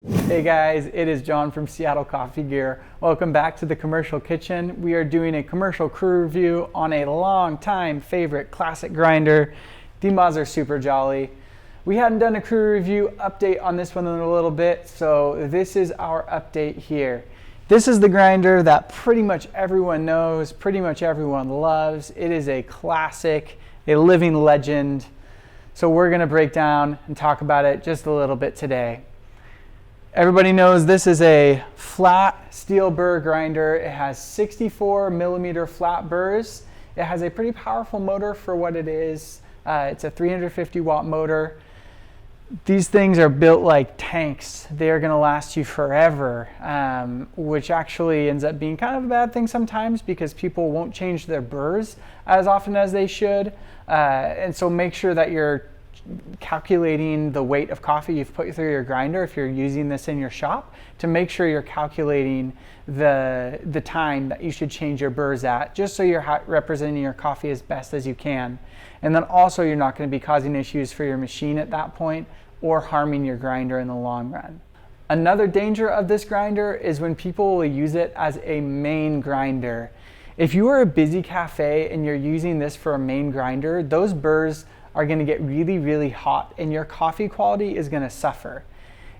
Hey guys, it is John from Seattle Coffee Gear. Welcome back to the Commercial Kitchen. We are doing a commercial crew review on a long time favorite classic grinder, the Mazzer Super Jolly. We hadn't done a crew review update on this one in a little bit, so this is our update here. This is the grinder that pretty much everyone knows, pretty much everyone loves. It is a classic, a living legend. So we're gonna break down and talk about it just a little bit today. Everybody knows this is a flat steel burr grinder. It has 64 millimeter flat burrs. It has a pretty powerful motor for what it is. It's a 350 watt motor. These things are built like tanks. They are gonna last you forever, which actually ends up being kind of a bad thing sometimes because people won't change their burrs as often as they should. And so make sure that you're calculating the weight of coffee you've put through your grinder if you're using this in your shop, to make sure you're calculating the time that you should change your burrs at, just so you're representing your coffee as best as you can. And then also you're not going to be causing issues for your machine at that point or harming your grinder in the long run. Another danger of this grinder is when people will use it as a main grinder. If you are a busy cafe and you're using this for a main grinder, those burrs are going to get really, really hot and your coffee quality is going to suffer.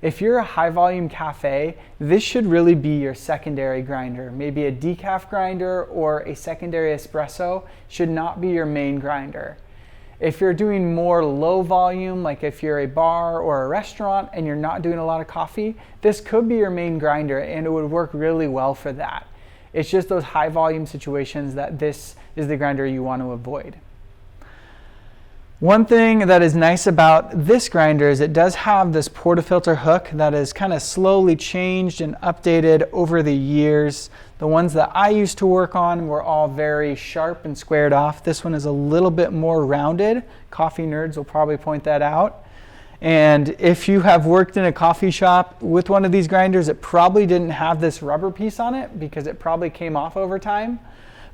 If you're a high volume cafe, this should really be your secondary grinder. Maybe a decaf grinder or a secondary espresso should not be your main grinder. If you're doing more low volume, like if you're a bar or a restaurant and you're not doing a lot of coffee, this could be your main grinder and it would work really well for that. It's just those high volume situations that this is the grinder you want to avoid. One thing that is nice about this grinder is it does have this portafilter hook that is kind of slowly changed and updated over the years. The ones that I used to work on were all very sharp and squared off. This one is a little bit more rounded. Coffee nerds will probably point that out. And if you have worked in a coffee shop with one of these grinders, it probably didn't have this rubber piece on it because it probably came off over time.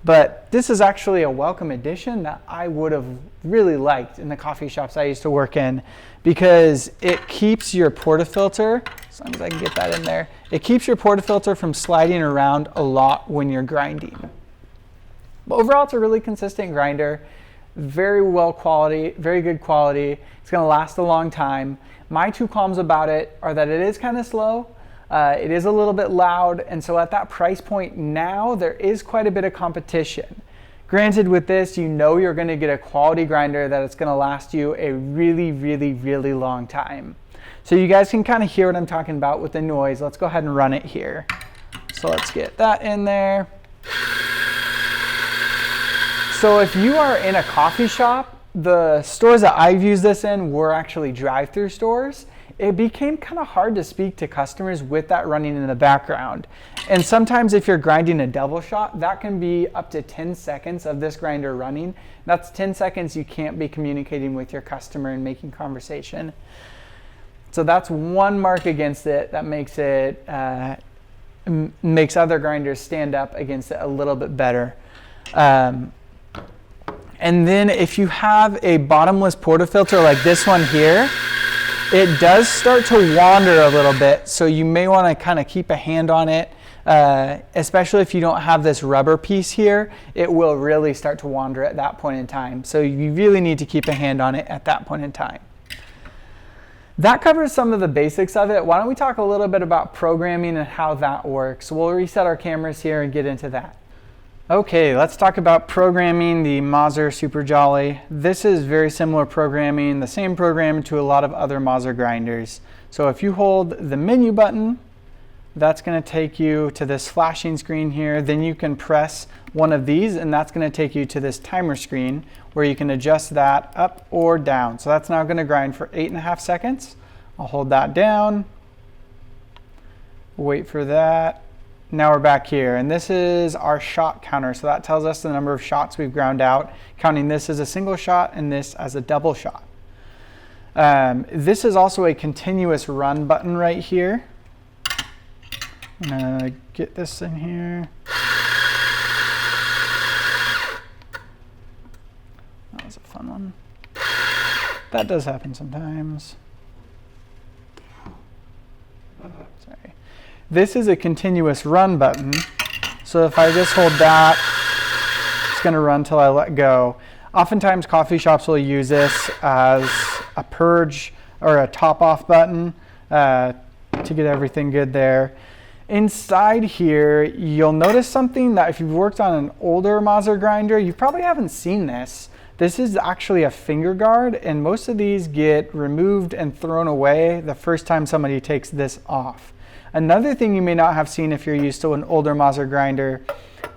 But this is actually a welcome addition that I would have really liked in the coffee shops I used to work in, because it keeps your portafilter, as long as I can get that in there, it keeps your portafilter from sliding around a lot when you're grinding. But overall, it's a really consistent grinder, very well quality, very good quality. It's gonna last a long time. My two qualms about it are that it is kind of slow. It is a little bit loud, and so at that price point now, there is quite a bit of competition. Granted, with this, you know you're going to get a quality grinder that it's going to last you a really, really, really long time. So you guys can kind of hear what I'm talking about with the noise. Let's go ahead and run it here. So let's get that in there. So if you are in a coffee shop, the stores that I've used this in were actually drive-through stores. It became kind of hard to speak to customers with that running in the background. And sometimes if you're grinding a double shot, that can be up to 10 seconds of this grinder running. That's 10 seconds you can't be communicating with your customer and making conversation. So that's one mark against it that makes it, makes other grinders stand up against it a little bit better. And then if you have a bottomless portafilter like this one here, it does start to wander a little bit, so you may want to kind of keep a hand on it, especially if you don't have this rubber piece here. It will really start to wander at that point in time, so you really need to keep a hand on it at that point in time. That covers some of the basics of it. Why don't we talk a little bit about programming and how that works? We'll reset our cameras here and get into that. Okay, let's talk about programming the Mazzer Super Jolly. This is very similar programming, the same program to a lot of other Mazzer grinders. So if you hold the menu button, that's going to take you to this flashing screen here. Then you can press one of these and that's going to take you to this timer screen where you can adjust that up or down. So that's now going to grind for 8.5 seconds. I'll hold that down, wait for that. Now we're back here, and this is our shot counter. So that tells us the number of shots we've ground out, counting this as a single shot and this as a double shot. This is also a continuous run button right here. I'm gonna get this in here. That was a fun one. That does happen sometimes. Sorry. This is a continuous run button. So if I just hold that, it's going to run till I let go. Oftentimes coffee shops will use this as a purge or a top off button to get everything good there. Inside here, you'll notice something that if you've worked on an older Mazzer grinder, you probably haven't seen this. This is actually a finger guard, and most of these get removed and thrown away the first time somebody takes this off. Another thing you may not have seen if you're used to an older Mazzer grinder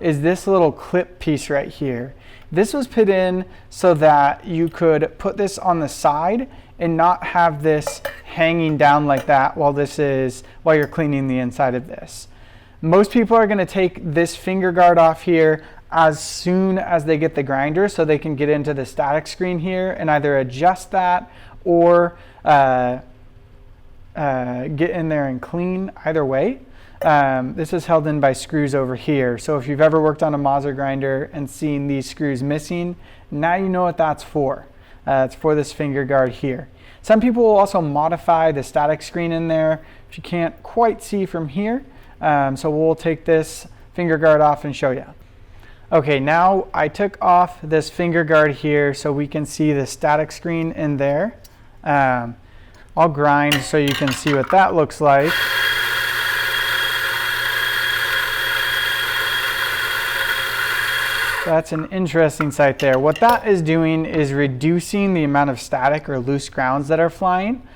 is this little clip piece right here. This was put in so that you could put this on the side and not have this hanging down like that while you're cleaning the inside of this. Most people are going to take this finger guard off here as soon as they get the grinder so they can get into the static screen here and either adjust that or get in there and clean either way. This is held in by screws over here. So if you've ever worked on a Mazzer grinder and seen these screws missing, now you know what that's for. It's for this finger guard here. Some people will also modify the static screen in there, which you can't quite see from here. So we'll take this finger guard off and show you. Okay, now I took off this finger guard here so we can see the static screen in there. I'll grind so you can see what that looks like. That's an interesting sight there. What that is doing is reducing the amount of static or loose grounds that are flying.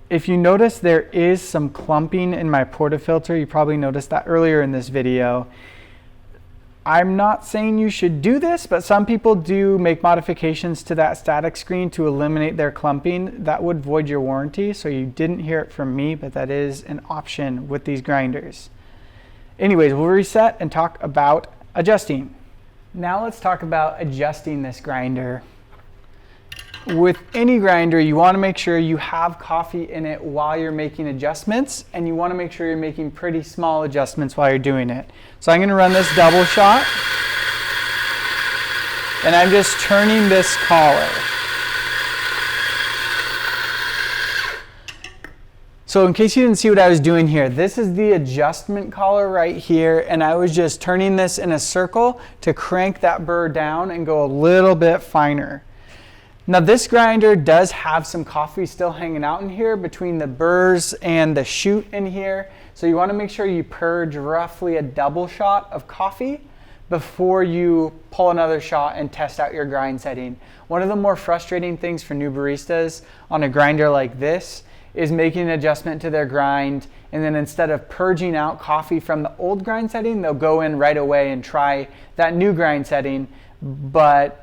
If you notice, there is some clumping in my portafilter. You probably noticed that earlier in this video. I'm not saying you should do this, but some people do make modifications to that static screen to eliminate their clumping. That would void your warranty, so you didn't hear it from me, but that is an option with these grinders. Anyways, we'll reset and talk about adjusting. Now let's talk about adjusting this grinder. With any grinder, you want to make sure you have coffee in it while you're making adjustments, and you want to make sure you're making pretty small adjustments while you're doing it. So I'm going to run this double shot, and I'm just turning this collar. So in case you didn't see what I was doing here, this is the adjustment collar right here, and I was just turning this in a circle to crank that burr down and go a little bit finer. Now this grinder does have some coffee still hanging out in here between the burrs and the chute in here, so you want to make sure you purge roughly a double shot of coffee before you pull another shot and test out your grind setting. One of the more frustrating things for new baristas on a grinder like this is making an adjustment to their grind, and then instead of purging out coffee from the old grind setting, they'll go in right away and try that new grind setting, but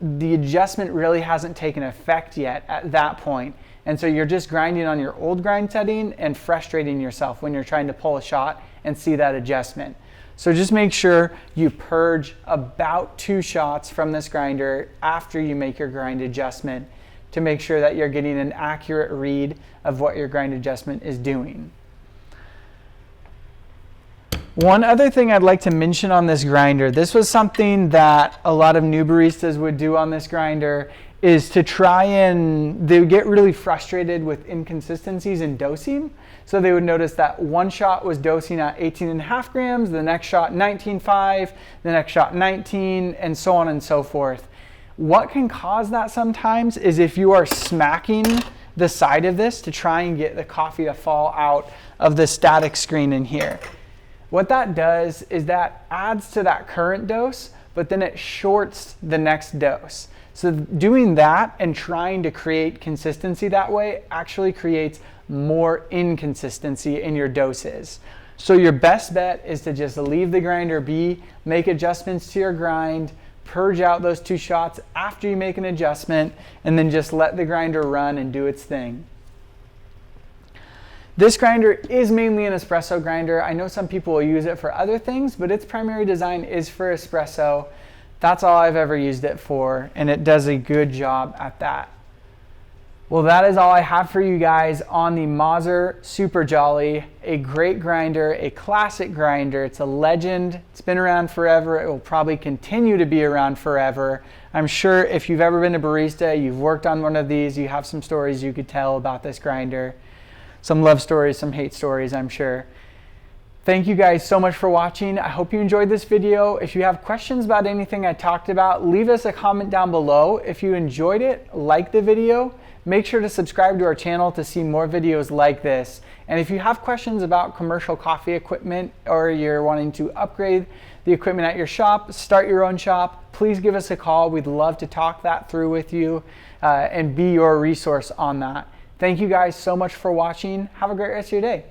the adjustment really hasn't taken effect yet at that point. And so you're just grinding on your old grind setting and frustrating yourself when you're trying to pull a shot and see that adjustment. So just make sure you purge about 2 shots from this grinder after you make your grind adjustment to make sure that you're getting an accurate read of what your grind adjustment is doing. One other thing I'd like to mention on this grinder, this was something that a lot of new baristas would do on this grinder, is to try and they would get really frustrated with inconsistencies in dosing. So they would notice that one shot was dosing at 18.5 grams, the next shot 19.5, the next shot 19, and so on and so forth. What can cause that sometimes is if you are smacking the side of this to try and get the coffee to fall out of the static screen in here. What that does is that adds to that current dose, but then it shorts the next dose. So doing that and trying to create consistency that way actually creates more inconsistency in your doses. So your best bet is to just leave the grinder be, make adjustments to your grind, purge out those 2 shots after you make an adjustment, and then just let the grinder run and do its thing. This grinder is mainly an espresso grinder. I know some people will use it for other things, but its primary design is for espresso. That's all I've ever used it for, and it does a good job at that. Well, that is all I have for you guys on the Mazzer Super Jolly, a great grinder, a classic grinder. It's a legend. It's been around forever. It will probably continue to be around forever. I'm sure if you've ever been a barista, you've worked on one of these, you have some stories you could tell about this grinder. some love stories, some hate stories, I'm sure. Thank you guys so much for watching. I hope you enjoyed this video. If you have questions about anything I talked about, leave us a comment down below. If you enjoyed it, like the video. Make sure to subscribe to our channel to see more videos like this. And if you have questions about commercial coffee equipment, or you're wanting to upgrade the equipment at your shop, start your own shop, please give us a call. We'd love to talk that through with you and be your resource on that. Thank you guys so much for watching. Have a great rest of your day.